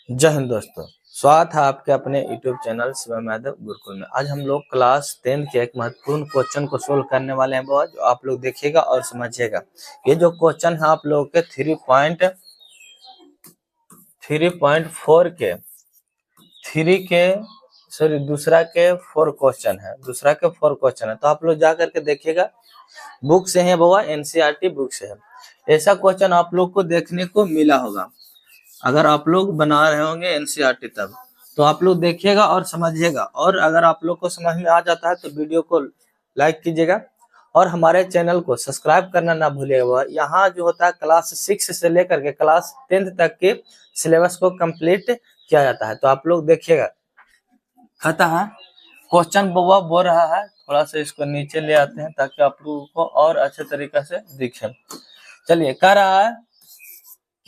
जय हिंद दोस्तों, स्वागत है आपके अपने YouTube चैनल शिवम यादव गुरुकुल में। आज हम लोग क्लास 10 के एक महत्वपूर्ण क्वेश्चन को सोल्व करने वाले हैं बाबा, जो आप लोग देखिएगा और समझिएगा। ये जो क्वेश्चन है आप लोगों के 3.4 के दूसरा के 4 क्वेश्चन है, तो आप लोग जा करके देखिएगा। बुक से है बाबा, NCERT बुक से है। ऐसा क्वेश्चन आप लोग को देखने को मिला होगा अगर आप लोग बना रहे होंगे NCERT तब, तो आप लोग देखिएगा और समझिएगा। और अगर आप लोग को समझ में आ जाता है तो वीडियो को लाइक कीजिएगा और हमारे चैनल को सब्सक्राइब करना ना भूलिएगा। यहाँ जो होता है क्लास 6 से लेकर के क्लास 10 तक के सिलेबस को कंप्लीट किया जाता है। तो आप लोग देखिएगा। कहता है क्वेश्चन बाबा बोल रहा है, थोड़ा सा इसको नीचे ले आते हैं ताकि आप लोगों को और अच्छे तरीके से दिखे। चलिए, कह रहा है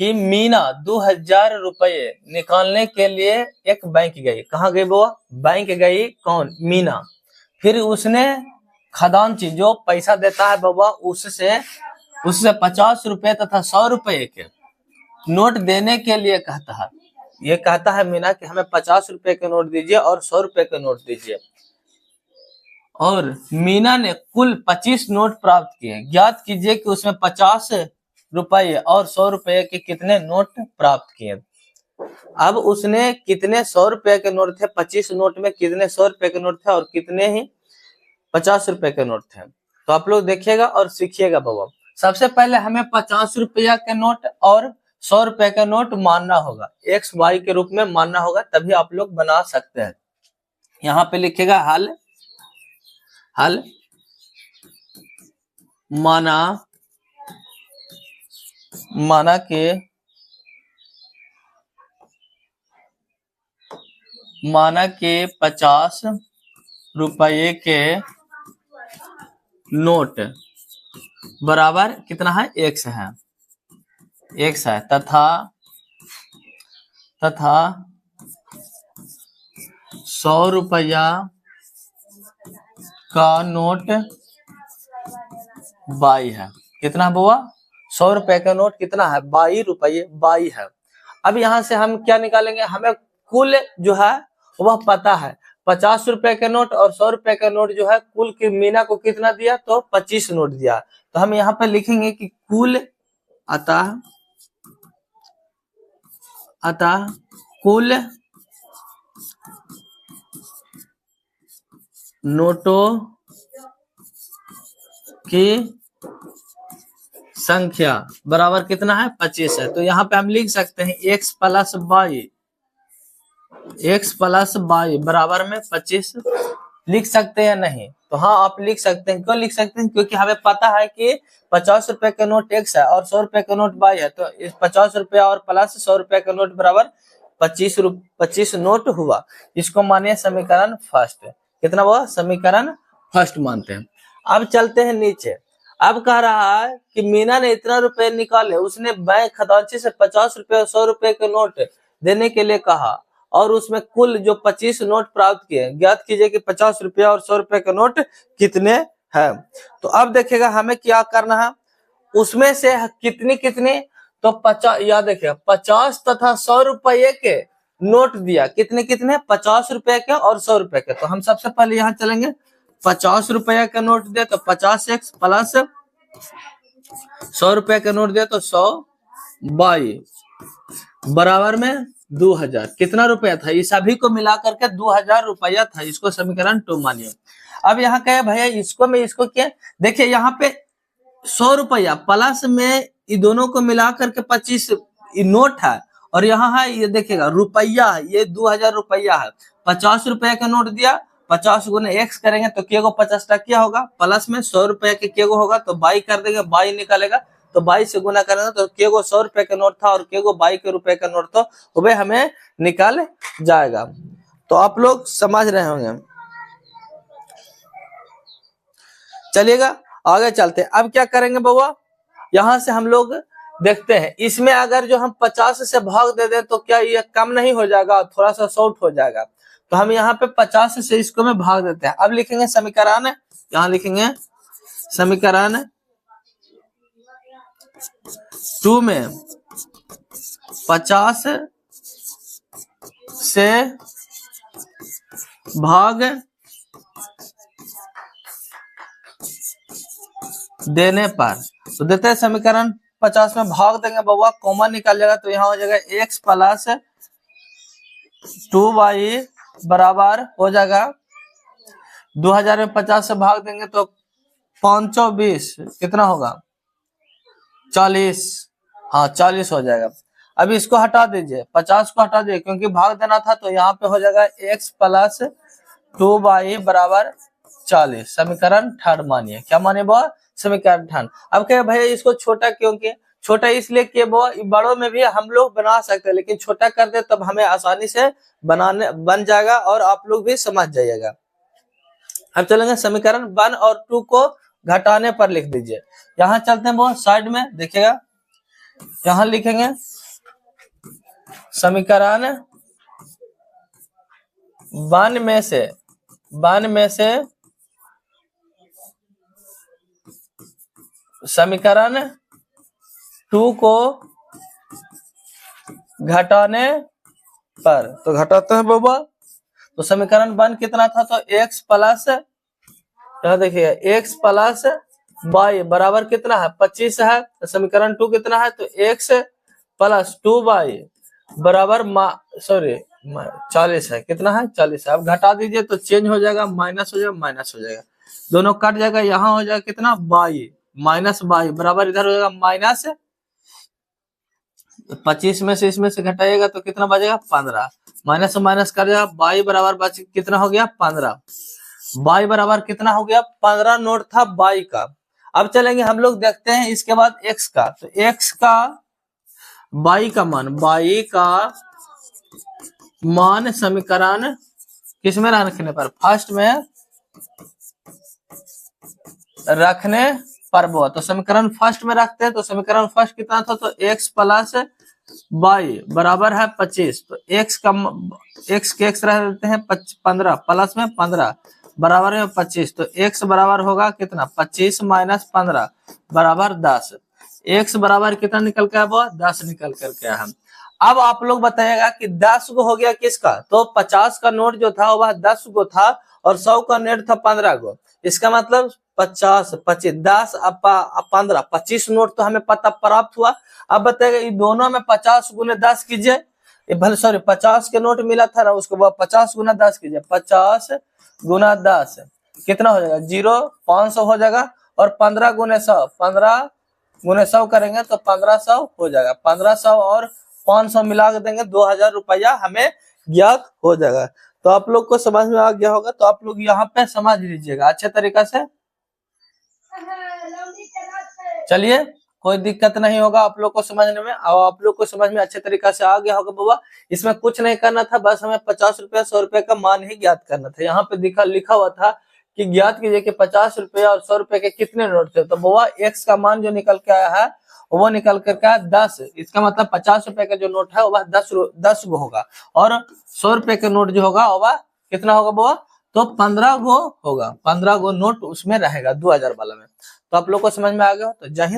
कि मीना 2000 रुपये निकालने के लिए एक बैंक गई। कहाँ गई वो? बैंक गई। कौन? मीना। फिर उसने खजांची जो पैसा देता है बाबा, उससे 50 रुपए तथा 100 रुपए के नोट देने के लिए कहता है। ये कहता है मीना कि हमें 50 रुपए के नोट दीजिए और 100 रुपए के नोट दीजिए। और मीना ने कुल 25 नोट प्राप्त किए। ज्ञात कीजिए कि उसमें 50 रुपये और 100 रुपये के कितने नोट प्राप्त किए। अब उसने कितने 100 रुपए के नोट थे, 25 नोट में कितने 100 रुपए के नोट थे और कितने ही 50 रुपए के नोट थे। तो आप लोग देखिएगा और सीखिएगा बाबा। सबसे पहले हमें 50 रुपया के नोट और 100 रुपए का नोट मानना होगा, एक्स वाई के रूप में मानना होगा, तभी आप लोग बना सकते हैं। यहाँ पे लिखिएगा हल माना के 50 रुपये के नोट बराबर कितना है? एक्स है तथा 100 रुपया का नोट बाई है। कितना बुआ? 100 रुपए का नोट कितना है? 22 रुपये, 22 है। अब यहाँ से हम क्या निकालेंगे? हमें कुल जो है वह पता है। 50 रुपए के नोट और 100 रुपए का नोट जो है कुल की मीना को कितना दिया? तो 25 नोट दिया। तो हम यहाँ पे लिखेंगे कि कुल अतः कुल नोटों की संख्या बराबर कितना है? 25 है। तो यहाँ पे हम लिख सकते हैं x प्लस बाई बराबर में 25। लिख सकते हैं नहीं? तो हाँ, आप लिख सकते हैं। क्यों लिख सकते हैं? क्योंकि हमें पता है कि 50 रुपए का नोट x है और 100 रुपए का नोट बाई है। तो इस 50 रुपया और प्लस 100 रुपए का नोट बराबर 25 नोट हुआ। इसको मानिए समीकरण फर्स्ट। कितना हुआ? समीकरण फर्स्ट मानते हैं। अब चलते हैं नीचे। अब कह रहा है कि मीना ने इतना रुपए निकाले। उसने बैंक खजांची से 50 रुपए और 100 रुपए के नोट देने के लिए कहा और उसमें कुल जो 25 नोट प्राप्त किए। ज्ञात कीजिए कि 50 रुपया और 100 रुपए के नोट कितने हैं। तो अब देखिएगा हमें क्या करना है। उसमें से कितनी तो 50, याद देखिए 50 तथा 100 रुपये के नोट दिया। कितने? 50 रुपए के और 100 रुपए के। तो हम सबसे पहले यहाँ चलेंगे। 50 रुपया का नोट दे तो 50x प्लस 100 रुपए का नोट दे तो 100 बाई बराबर में 2000। कितना रुपया था? ये सभी को मिला करके 2000 रुपया था। इसको समीकरण 2 मानिए। अब यहाँ कहे भैया इसको क्या? देखिए यहाँ पे 100 रुपया प्लस में ये दोनों को मिला करके 25 नोट है और यहाँ है ये देखिएगा रुपया है, ये 2000 रुपया है। 50 रुपया का नोट दिया, 50 गुने x करेंगे तो के गो 50 क्या होगा? प्लस में 100 रुपया के गो होगा तो बाई कर देंगे, बाई निकालेगा तो 22 से गुना करेंगे तो के गो 100 रुपए का नोट था और के गो 22 के रुपए का नोट था, तो वह हमें निकाल जाएगा। तो आप लोग समझ रहे होंगे। चलिएगा आगे चलते हैं। अब क्या करेंगे बाबा? यहाँ से हम लोग देखते हैं। इसमें अगर जो हम 50 से भाग दे दें तो क्या ये कम नहीं हो जाएगा? थोड़ा सा शॉर्ट हो जाएगा। तो हम यहाँ पे 50 से इसको में भाग देते हैं। अब लिखेंगे समीकरण, यहाँ लिखेंगे समीकरण 2 में 50 से भाग देने पर, तो देते हैं समीकरण 50 में भाग देंगे बउआ, कॉमन निकल जाएगा तो यहाँ हो जाएगा x प्लस 2y बराबर हो जाएगा 2000 में 50 से भाग देंगे तो 520 कितना होगा 40, हाँ 40 हो जाएगा। अभी इसको हटा दीजिए, 50 को हटा दीजिए क्योंकि भाग देना था, तो यहाँ पे हो जाएगा x प्लस 2y बराबर 40। समीकरण थर्ड मानिए, क्या मानिए वो समीकरण थर्ड। अब क्या भैया इसको छोटा क्यों किए, छोटा इसलिए कि वो बड़ों में भी हम लोग बना सकते हैं, लेकिन छोटा कर दे तब हमें आसानी से बन जाएगा और आप लोग भी समझ जाइएगा। अब चलेंगे समीकरण 1 और 2 को घटाने पर लिख दीजिए। यहाँ चलते हैं वो साइड में देखिएगा, यहाँ लिखेंगे समीकरण 1 में से समीकरण 2 को घटाने पर, तो घटाते हैं बाबा, तो समीकरण 1 कितना था, तो x प्लस, यहाँ देखिए x प्लस y बराबर कितना है 25 है, तो समीकरण 2 कितना है, तो x प्लस 2y बराबर 40 है, कितना है 40 है। अब घटा दीजिए तो चेंज हो जाएगा, माइनस हो जाएगा, माइनस हो जाएगा, दोनों कट जाएगा, यहाँ हो जाएगा कितना y माइनस y बराबर इधर हो जाएगा माइनस 25 में से इसमें से घटाइएगा तो कितना बचेगा 15, माइनस से माइनस कर जाएगा, y बराबर बच कितना हो गया 15, y बराबर कितना हो गया 15 नोट था y का। अब चलेंगे हम लोग देखते हैं इसके बाद x का, तो x का y का मान समीकरण किस में रखने पर, फर्स्ट में रखने पर वो, तो समीकरण फर्स्ट में रखते हैं, तो समीकरण फर्स्ट कितना था, तो x प्लस y बराबर है 25, तो x के x रह देते हैं 15 प्लस में 15 बराबर है 25, तो x बराबर होगा कितना 25 माइनस 15 बराबर 10, x बराबर कितना निकल के आया वो 10 निकल करके आया। अब आप लोग बताइएगा कि 10 गो हो गया किसका, तो 50 का नोट जो था वह 10 गो था और 100 का नोट था 15 गो, इसका मतलब 50 25 10 15 25 नोट तो हमें पता प्राप्त हुआ। अब बताइएगा इन दोनों में 50 गुने 10 कीजिए, भले सॉरी 50 के नोट मिला था ना, उसको 50 गुना 10 कीजिए, 50 गुना 10 कितना हो जाएगा 0 500 हो जाएगा, और 15 गुने 100 करेंगे तो 1500 हो जाएगा, 1500 और 500 मिला के देंगे 2000 रुपया हमें ज्ञात हो जाएगा। तो आप लोग को समझ में आ गया होगा, तो आप लोग यहाँ पे समझ लीजिएगा अच्छे तरीका से। चलिए कोई दिक्कत नहीं होगा आप लोग को समझने में, और आप लोग को समझ में अच्छे तरीका से आ गया होगा बाबा। इसमें कुछ नहीं करना था, बस हमें 50 रुपया 100 रुपये का मान ही ज्ञात करना था। यहाँ पे लिखा हुआ था कि ज्ञात कीजिए कि 50 रुपये और 100 रुपये के कितने नोट थे, तो बाबा x का मान जो निकल के आया है वो निकल करके आया 10, इसका मतलब 50 रुपए का जो नोट है वह 10 गो होगा, और 100 रुपए का नोट जो होगा वह कितना होगा बाबा, तो 15 गो होगा, 15 गो नोट उसमें रहेगा 2000 वाला में। तो आप लोग को समझ में आ गया, तो जय हिंद।